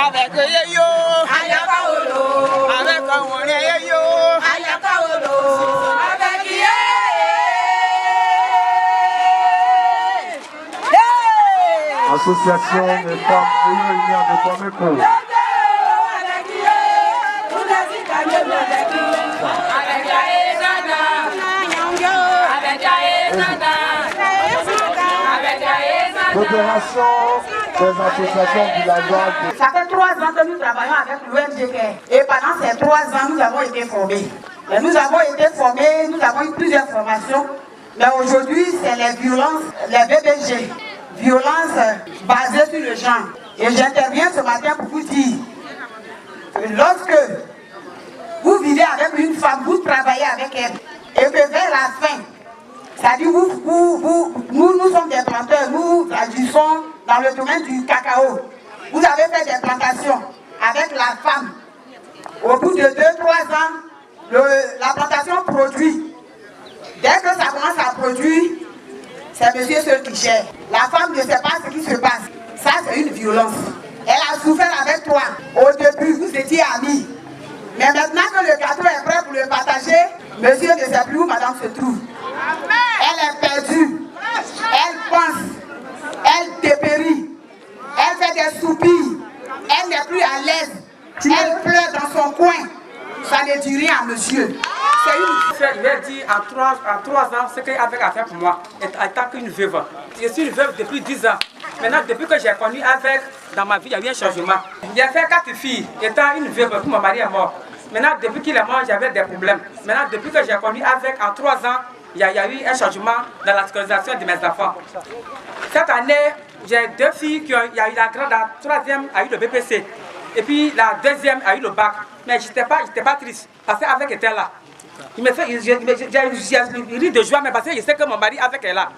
avec Yeyo, avec Amone Yeyo, avec Association des femmes réunies de Kwameko. Fédération des associations villageoises. Ça fait 3 ans que nous travaillons avec l'ONG. Et pendant ces 3 ans, nous avons été formés. Et nous avons été formés, nous avons eu plusieurs formations. Mais aujourd'hui, c'est les violences, les BBG. Violences basées sur le genre. Et j'interviens ce matin pour vous dire que lorsque vous vivez avec une femme, vous travaillez avec elle, et que vers la fin, c'est-à-dire nous sommes des planteurs, nous agissons dans le domaine du cacao. Vous avez fait des plantations avec la femme. Au bout de 2-3 ans, la plantation produit. Dès que ça commence à produire, c'est monsieur seul qui gère. La femme ne sait pas ce qui se passe. Ça, c'est une violence. Elle a souffert avec toi. Au début, vous étiez amis. Mais maintenant que le gâteau est prêt pour le partager, monsieur ne sait plus où madame se trouve. Elle est perdue. Elle pense. Elle dépérit. Elle fait des soupirs. Elle n'est plus à l'aise. Elle pleure dans son coin. Ça ne dit rien à monsieur. C'est une... Je vais dire en 3 ans ce qu'elle avait à faire pour moi, étant qu'une veuve. Je suis une veuve depuis 10 ans. Maintenant, depuis que j'ai connu avec, dans ma vie, il y a eu un changement. J'ai fait 4 filles, étant une veuve, pour mon mari est mort. Maintenant, depuis qu'il est mort, j'avais des problèmes. Maintenant, depuis que j'ai connu avec, en 3 ans, il y a eu un changement dans la scolarisation de mes enfants. Cette année, j'ai 2 filles qui ont, il y a eu la grande, la 3e a eu le BPC. Et puis la 2e a eu le bac. Mais je n'étais pas triste, parce qu'avec était là. Il me fait, j'ai ri de joie, mais parce que je sais que mon mari avec est là.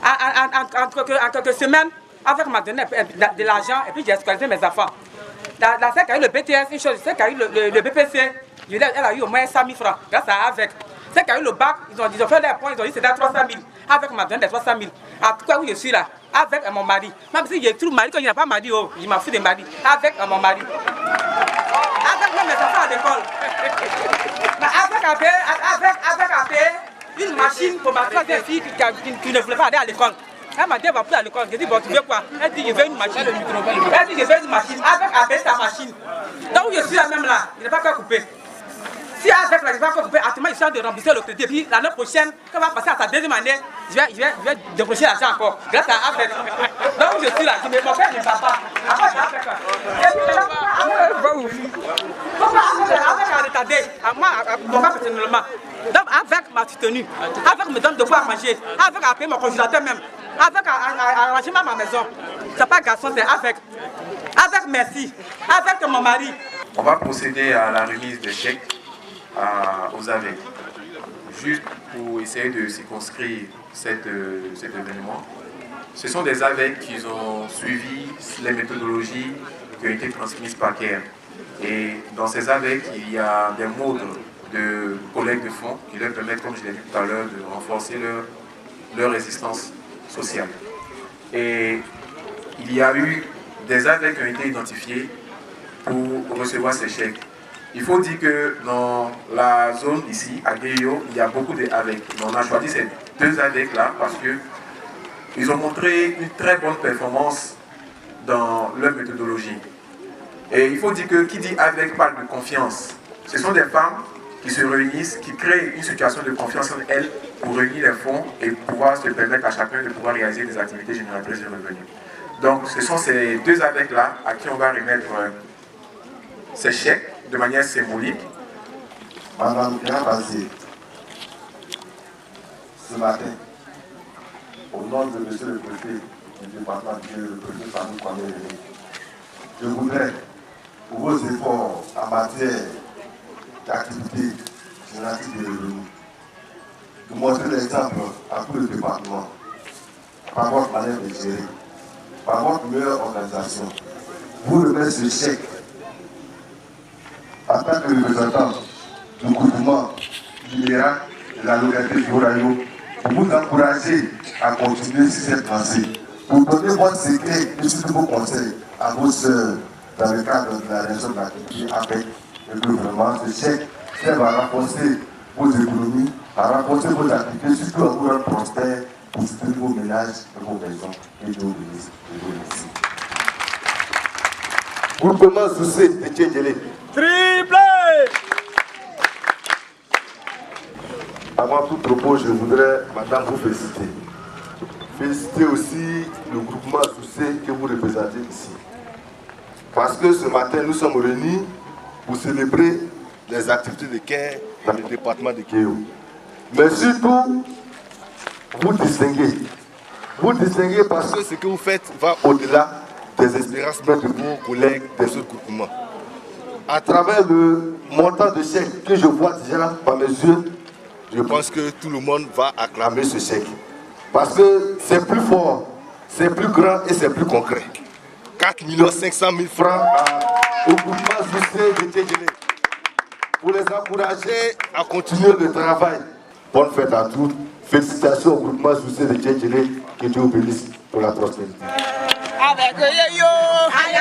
En quelques semaines, avec m'a donné de l'argent et puis j'ai scolarisé mes enfants. La celle qui a eu le BTS, une chose, celle qui a eu le BPC, elle a eu au moins 100 000 francs, grâce à avec. Celle qui a eu le bac, ils ont fait des points, ils ont dit que c'était 300 000. Avec m'a donné des 300 000. En tout cas, où je suis là, avec mon mari. Même si j'ai trouvé mari, quand il n'y a pas mari, oh, je m'en fous de mari. Avec mon mari. Avec mes enfants à l'école. Avec une machine pour ma 3e fille qui ne voulait pas aller à l'école. Elle m'a dit, elle va plus à l'école. J'ai dit, bon, tu veux quoi? Elle dit, je veux une machine. Elle dit, je veux une machine. Avec sa machine. Donc, où je suis là même là, il n'est pas qu'à couper. Si avec la réserve coupée, actuellement, ils sont de rembourser le crédit. Puis l'année prochaine, quand on va passer à sa 2e année, je vais déboucher l'argent encore. Grâce à avec. Donc, où je suis là, je me moque de papa. Après, c'est avec. Avec un retardé, moi, mon père personnellement. Donc, avec ma tenue, avec me donne de quoi manger, avec à payer mon congélateur même, avec à arranger ma maison. C'est pas garçon, c'est avec. Avec merci. Avec mon mari. On va procéder à la remise des chèques aux AVEC. Juste pour essayer de circonscrire cet événement. Ce sont des AVEC qui ont suivi les méthodologies qui ont été transmises par CARE. Et dans ces AVEC, il y a des modes de collecte de fonds qui leur permettent, comme je l'ai dit tout à l'heure, de renforcer leur résistance sociale. Et il y a eu des AVEC qui ont été identifiés pour recevoir ces chèques. Il faut dire que dans la zone ici, à Guéyo, il y a beaucoup d'AVEC. On a choisi ces 2 AVEC là parce qu'ils ont montré une très bonne performance dans leur méthodologie. Et il faut dire que qui dit AVEC parle de confiance. Ce sont des femmes qui se réunissent, qui créent une situation de confiance en elles pour réunir les fonds et pouvoir se permettre à chacun de pouvoir réaliser des activités génératrices de revenus. Donc ce sont ces 2 AVEC là à qui on va remettre ces chèques de manière symbolique. Madame Grand-Bazé, ce matin, au nom de monsieur le préfet du département, le préfet Famille Kwame, je voudrais, pour vos efforts en matière d'activité générative de revenus, de montrer l'exemple à tout le département, par votre manière de gérer, par votre meilleure organisation. Vous remettez ce chèque en tant que représentant du gouvernement général de la localité de Gorayo, pour vous encourager à continuer sur cette lancée, pour donner votre secret et surtout vos conseils à vos soeurs dans le cadre de la région de la culture avec le gouvernement. Ce chèque serve à renforcer vos économies, à renforcer vos activités, surtout à vous rendre prospères pour soutenir vos ménages et vos maisons. Et de vous remercie. Groupement Soucé de Tchédjélé. Triplé! Avant tout propos, je voudrais, madame, vous féliciter. Féliciter aussi le groupement Soucé que vous représentez ici. Parce que ce matin, nous sommes réunis pour célébrer les activités de Caire dans le département de Kéo. Mais surtout, vous distinguez. Vous distinguez parce que ce que vous faites va au-delà des espérances même de vos collègues des autres groupements. À travers le montant de chèque que je vois déjà par mes yeux, je pense que tout le monde va acclamer ce chèque. Parce que c'est plus fort, c'est plus grand et c'est plus concret. 4 500 000 francs au groupement Soucé de Tchédjélé. Pour les encourager à continuer le travail. Bonne fête à tous. Félicitations au groupement Soucé de Tchédjélé. Que Dieu vous bénisse pour la prospérité. Avec yo, avec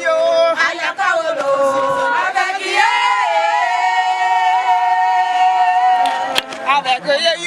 yo, avec